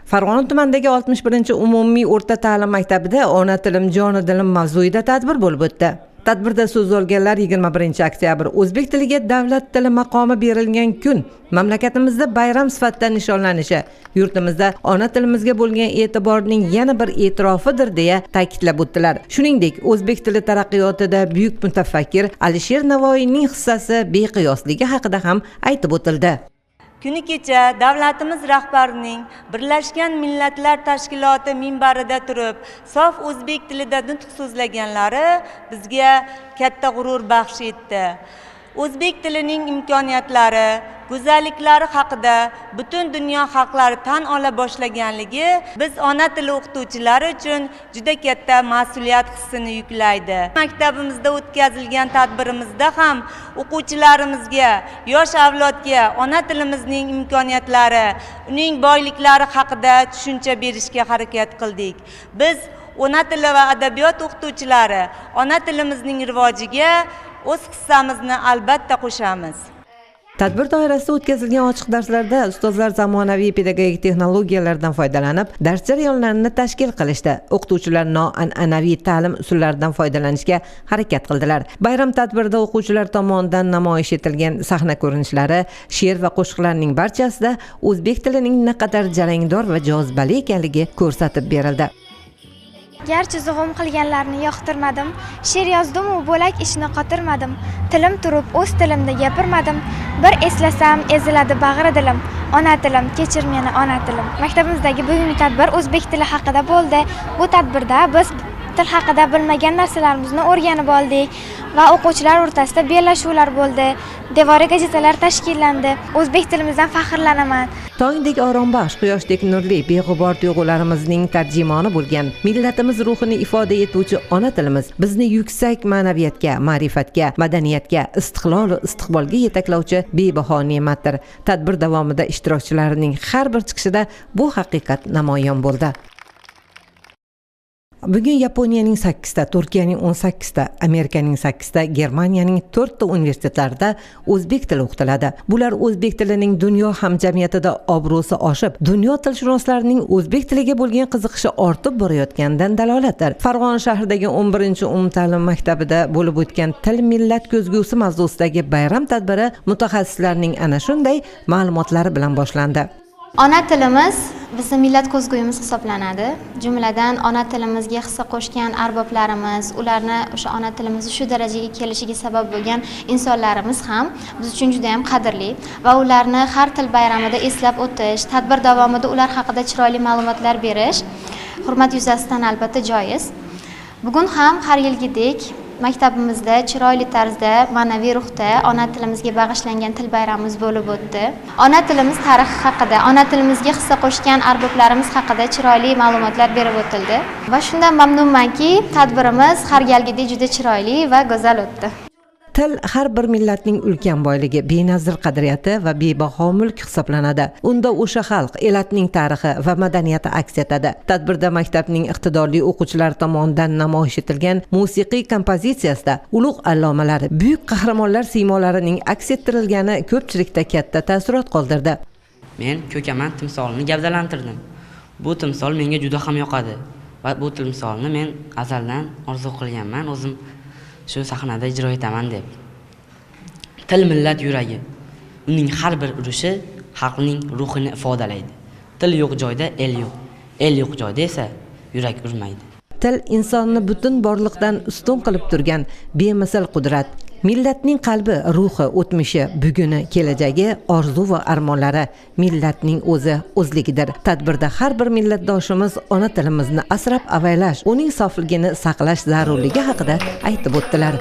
Farg'ona tumanidagi 61-umumiy o'rta ta'lim maktabida Ona tilim joni dilim mavzuida tadbir bo'lib o'tdi. Tadbirda so'z olganlar 21-oktyabr o'zbek tiliga davlat tili maqomi berilgan kun mamlakatimizda bayram sifatida nishonlanishi, yurtimizda ona tilimizga bo'lgan e'tiborning yana bir e'tirofidir deya ta'kidlab o'tdilar. Shuningdek, o'zbek tili taraqqiyotida buyuk mutafakkir Alisher Navoiyning hissasi beqiyosligi haqida ham aytib o'tildi. Kuni kecha davlatimiz rahbarining Birlashgan Millatlar Tashkiloti minbarida turib, sof o'zbek tilida nutq so'zlaganlari bizga katta g'urur baxsh etdi. O'zbek tilining imkoniyatlari, go'zalliklari haqida butun dunyo xalqlari tan ola boshlaganligi biz ona tili o'qituvchilari uchun juda katta mas'uliyat hissini yuklaydi. Maktabimizda o'tkazilgan tadbirimizda ham o'quvchilarimizga, yosh avlodga ona tilimizning imkoniyatlari, uning boyliklari haqida tushuncha berishga harakat qildik. Biz ona tili va adabiyot o'qituvchilari ona tilimizning rivojiga o'z hissamizni albatta qo'shamiz. Tadbir doirasida o'tkazilgan ochiq darslarda ustozlar zamonaviy pedagogik texnologiyalardan foydalanib, dars jarayonlarini tashkil qilishdi. O'qituvchilar noan'anaviy ta'lim usullaridan foydalanishga harakat qildilar. Bayram tadbirida o'quvchilar tomonidan namoyish etilgan sahna ko'rinishlari, she'r va qo'shiqlarning barchasida o'zbek tilining naqadar jarangdor va jozibali ekanligi ko'rsatib berildi. Garchi zug'um qilganlarni yoqtirmadim, she'r yozdim-u bo'lak ishni qotirmadim. Tilim turib o'z tilimda gapirmadim. Bir eslasam eziladi bag'ri dilim. Ona tilim, kechir meni ona tilim. Maktabimizdagi bugungi tadbir o'zbek tili haqida bo'ldi. Bu tadbirda biz til haqida bilmagan narsalarimizni o'rganib oldik va o'quvchilar o'rtasida bellashuvlar bo'ldi. Devoriy gazetalar tashkillandi. O'zbek tilimizdan faxrlanaman. Tongdek orombaxsh, quyoshdek nurli, beg'ubor tuyg'ularimizning tarjimoni bo'lgan, millatimiz ruhini ifoda etuvchi ona tilimiz bizni yuksak ma'naviyatga, ma'rifatga, madaniyatga, istiqlol va istiqbolga yetaklovchi bebaho ne'matdir. Tadbir davomida ishtirokchilarning har bir chiqishida bu haqiqat namoyon bo'ldi. Bugun Yaponiyaning 8 ta, Turkiyaning 18 ta, Amerikaning 8 ta, Germaniyaning 4 ta universitetlarida o'zbek tili o'qitiladi. Bular o'zbek tilining dunyo hamjamiyatida obro'si oshib, dunyo tilshunoslarining o'zbek tiliga bo'lgan qiziqishi ortib borayotganidan dalolatdir. Farg'ona shahridagi 11-umumta'lim maktabida bo'lib o'tgan Til millat ko'zgusi mavzusidagi bayram tadbiri mutaxassislarning ana shunday ma'lumotlari bilan boshlandi. Ona tilimiz bizning millat ko'zguyimiz hisoblanadi. Jumladan ona tilimizga hissa qo'shgan arboblarimiz, ularni o'sha ona tilimizni shu darajaga kelishiga sabab bo'lgan insonlarimiz ham biz uchun juda ham qadrli va ularni har til bayramida eslab o'tish, tadbir davomida ular haqida chiroyli ma'lumotlar berish hurmat yuzasidan albatta joiz. Bugun ham har yilgidek maktabimizda chiroyli tarzda, ma'naviy ruhda ona tilimizga bag'ishlangan til bayramimiz bo'lib o'tdi. Ona tilimiz tarixi haqida, ona tilimizga hissa qo'shgan arboblarimiz haqida chiroyli ma'lumotlar berib o'tildi. Va shundan mamnunmanki, tadbirimiz har galgidek juda chiroyli va go'zal o'tdi. Til har bir millatning ulkan boyligi, benazir qadriyati va bebaho mulk hisoblanadi. Unda o'sha xalq, elatning tarixi va madaniyati aks etadi. Tadbirda maktabning iqtidorli o'quvchilari tomonidan namoyish etilgan musiqiy kompozitsiyasida ulug' allomalar, buyuk qahramonlar siymolarining aks ettirilgani ko'pchilikda katta taassurot qoldirdi. Men ko'kaman timsolini gavdalantirdim. Bu timsol menga juda ham yoqadi va bu timsolni men azaldan orzu qilganman, o'zim shu sahnada ijro etaman deb. Til millat yuragi. Uning har bir urishi xalqning ruhini ifodalaydi. Til yo'q joyda el yo'q. El yo'q joyda esa yurak urmaydi. Til insonni butun borliqdan ustun qilib turgan bemisl qudrat. Millatning qalbi, ruhi, o'tmishi, buguni, kelajagi, orzu va armonlari millatning o'zligidir. Tadbirda har bir millatdoshimiz ona tilimizni asrab avaylash, uning sofligini saqlash zarurligi haqida aytib o'tdilar.